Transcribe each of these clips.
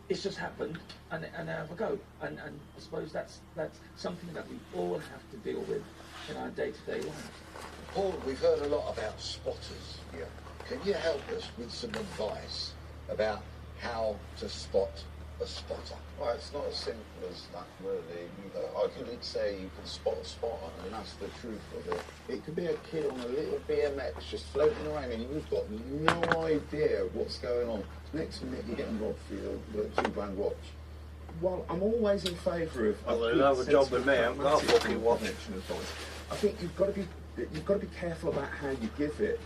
it's just happened, and have a go. And I suppose that's something that we all have to deal with in our day-to-day lives. Paul, we've heard a lot about spotters here. Can you help us with some advice about how to spot a spotter? Well, it's not as simple as that, really. I could say you can spot a spotter, and that's the truth of it. It could be a kid on a little BMX just floating around, and you've got no idea what's going on. Next minute, you're getting robbed for your £2 watch. Well, I'm always in favour of... Well, they'll have a job with me, I haven't got a fucking watch. I think you've got to be careful about how you give it.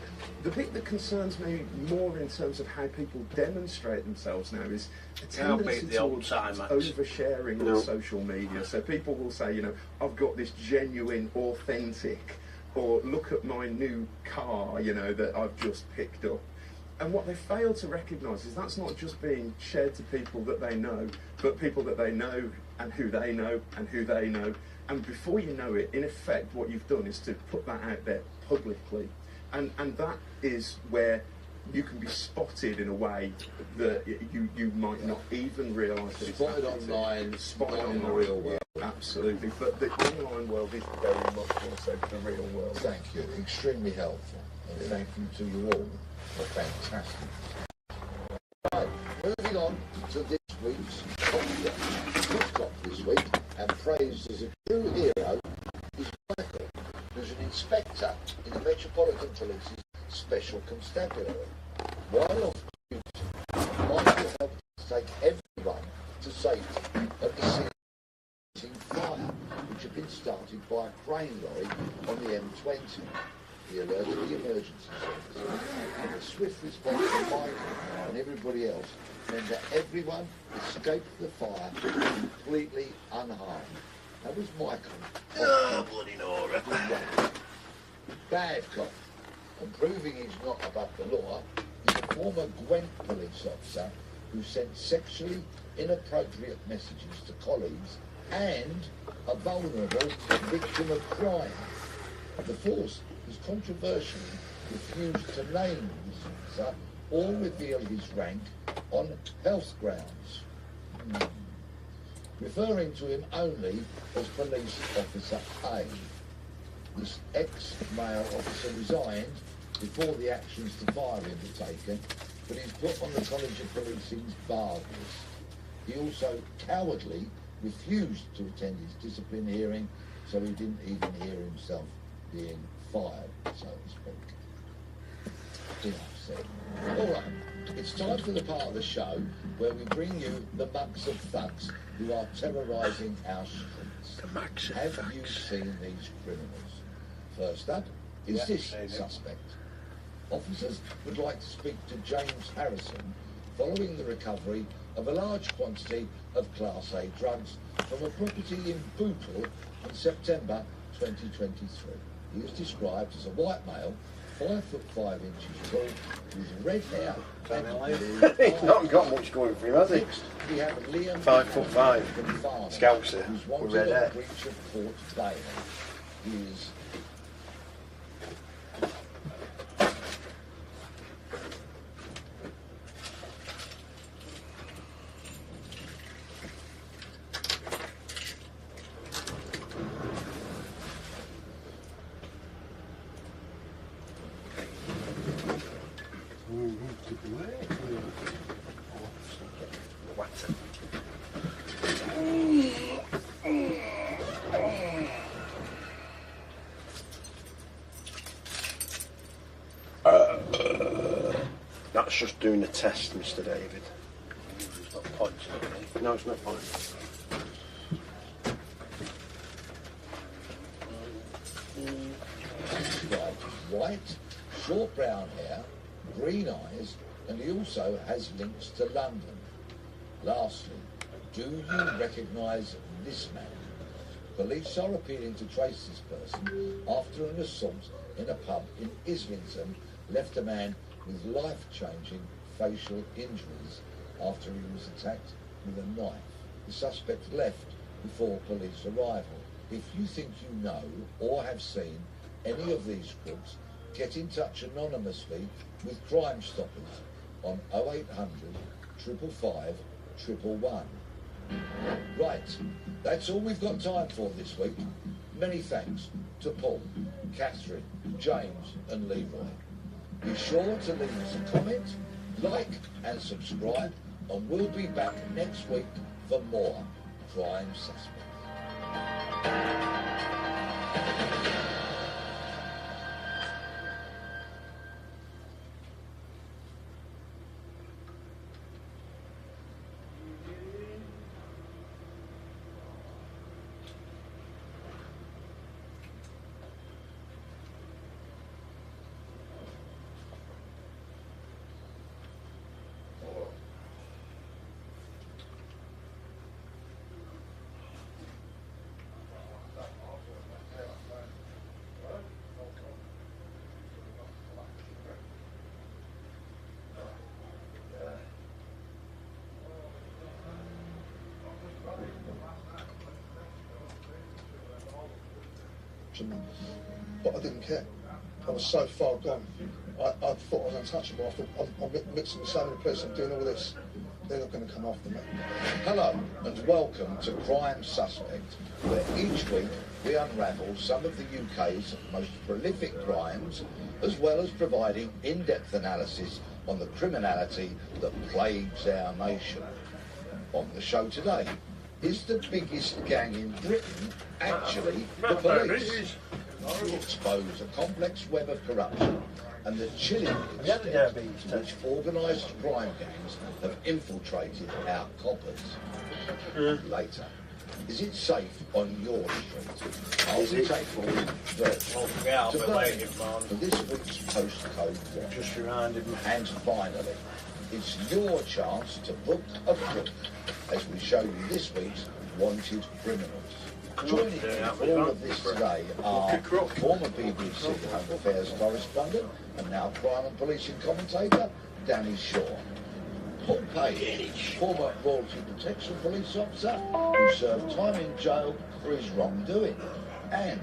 The bit that concerns me more in terms of how people demonstrate themselves now is a tendency towards oversharing on social media. So people will say, you know, I've got this genuine, authentic, or look at my new car, you know, that I've just picked up. And what they fail to recognise is that's not just being shared to people that they know, but people that they know and who they know and who they know. And before you know it, in effect, what you've done is to put that out there publicly. And that is where you can be spotted in a way that you might not even realise that it's spotted online, spotted in the real world. Absolutely. But the online world is very much more so the real world. Thank you. Extremely helpful. And thank you to you all for fantastic. Right, moving on to this week's Woodcock this week, and praised as a true hero is Michael, who's an inspector in the Metropolitan Police's Special Constabulary. While off duty, Michael helped take everyone to safety at the scene of fire, which had been started by a crane lorry on the M20. He alerted the emergency services, and the swift response of Michael and everybody else meant that everyone escaped the fire completely unharmed. That was Michael. Oh, bloody Nora. Bad cop, and proving he's not above the law, is a former Gwent police officer who sent sexually inappropriate messages to colleagues and a vulnerable victim of crime. The force has controversially refused to name this officer or reveal his rank on health grounds, referring to him only as Police Officer A. This ex-male officer resigned before the actions to fire him were taken, but he's put on the College of Policing's barred list. He also cowardly refused to attend his discipline hearing, so he didn't even hear himself being fired, so to speak. Enough said. All right, it's time for the part of the show where we bring you the mucks of thugs who are terrorising our streets. The mucks of Have thugs. you seen these criminals? First up is this suspect. Officers would like to speak to James Harrison following the recovery of a large quantity of Class A drugs from a property in Bootle in September 2023. He is described as a white male, 5 foot 5 inches tall, with red hair and He's not got much going for him, has he? Next, we have Liam 5 foot 5. from Farnham, Scouser who's with wanted red on hair. breach of court bail. He is That's just doing a test, Mr. David. It's not points. No, it's not points. white, short brown hair, green eyes, and he also has links to London. Lastly, do you recognise this man? Police are appealing to trace this person after an assault in a pub in Islington left a man with life-changing facial injuries after he was attacked with a knife. The suspect left before police arrival. If you think you know or have seen any of these crooks, get in touch anonymously with Crime Stoppers on 0800 555 111. Right, that's all we've got time for this week. Many thanks to Paul, Catherine, James and Leroy. Be sure to leave us a comment, like and subscribe, and we'll be back next week for more Crime Suspects. But I didn't care. I was so far gone. I thought I was untouchable. I thought, I'm mixing with so many police, I'm doing all this. They're not going to come after me. Hello and welcome to Crime Suspect, where each week we unravel some of the UK's most prolific crimes, as well as providing in-depth analysis on the criminality that plagues our nation. On the show today, is the biggest gang in Britain actually the police? We expose a complex web of corruption and the chilling extent to which organised crime gangs have infiltrated our coppers. Later, is it safe on your street? Are we taking for this week's postcode watch? Just reminded me. And finally, it's your chance to book a crook as we show you this week's wanted criminals. Joining me for all of this today are former BBC Home Affairs correspondent and now crime and policing commentator, Danny Shaw. Paul Page, former Royalty Protection Police officer who served time in jail for his wrongdoing. And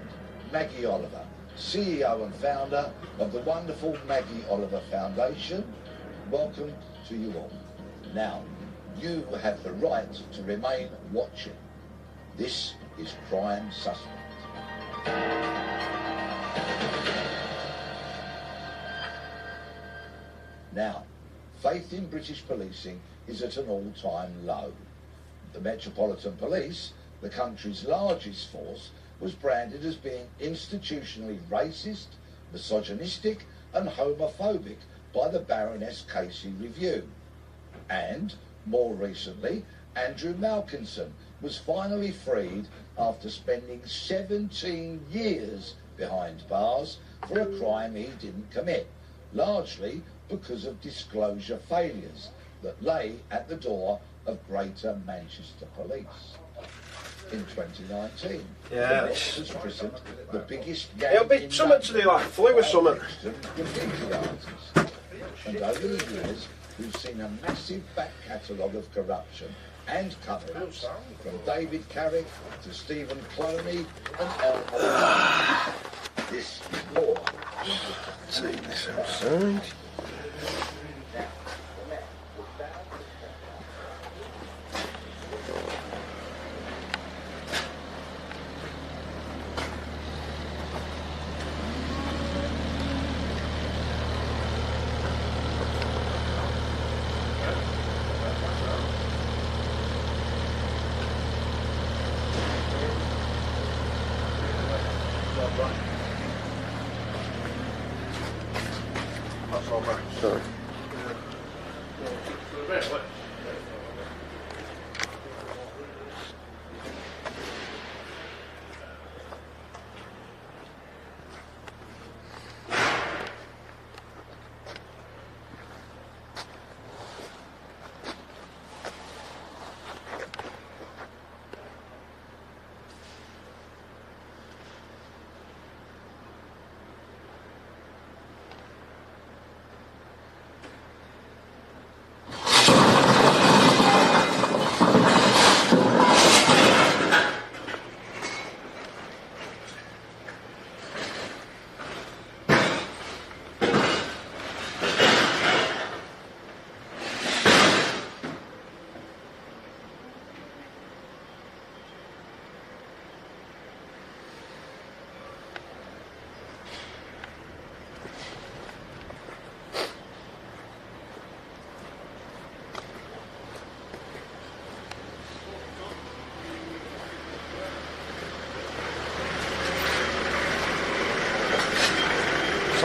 Maggie Oliver, CEO and founder of the wonderful Maggie Oliver Foundation. Welcome to you all. Now, you have the right to remain watching. This is Crime Suspect. Now, faith in British policing is at an all-time low. The Metropolitan Police, the country's largest force, was branded as being institutionally racist, misogynistic and homophobic by the Baroness Casey Review. And, more recently, Andrew Malkinson was finally freed after spending 17 years behind bars for a crime he didn't commit, largely because of disclosure failures that lay at the door of Greater Manchester Police. In 2019, the Met was christened the biggest gang. It'll be something to do like flu or something. And over the years, we've seen a massive back catalogue of corruption and cover-ups, from David Carrick to Stephen Cloney and Elmer. This is more. Take this outside. Sorry.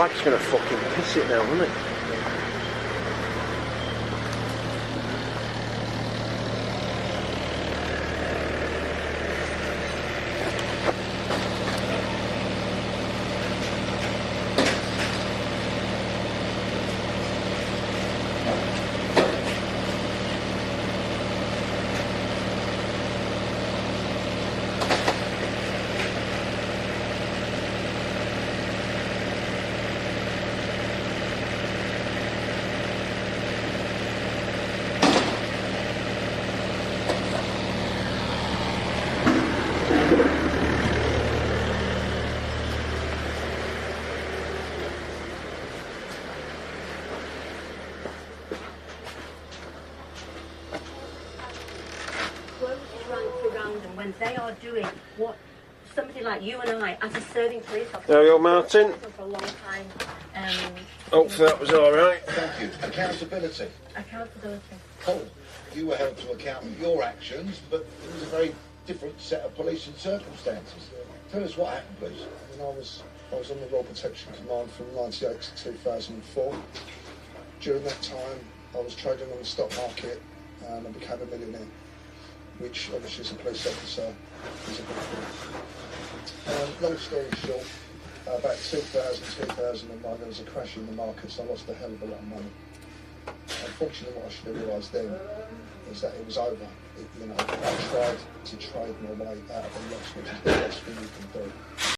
flag's going to fucking piss it now, isn't it? When they are doing what somebody like you and I, as a serving police officer, There you go, Martin. for a long time. Hopefully that was all right. Thank you. Accountability. Accountability. Paul, you were held to account for your actions, but it was a very different set of police and circumstances. Tell us what happened, please. I mean, I was on the Royal Protection Command from 98 to 2004. During that time, I was trading on the stock market and I became a millionaire, which obviously as a police officer is a good thing. Long story short, about 2001, there was a crash in the markets. I lost a hell of a lot of money. Unfortunately, what I should have realised then is that it was over. I tried to trade my way out of a loss, which is the best thing you can do.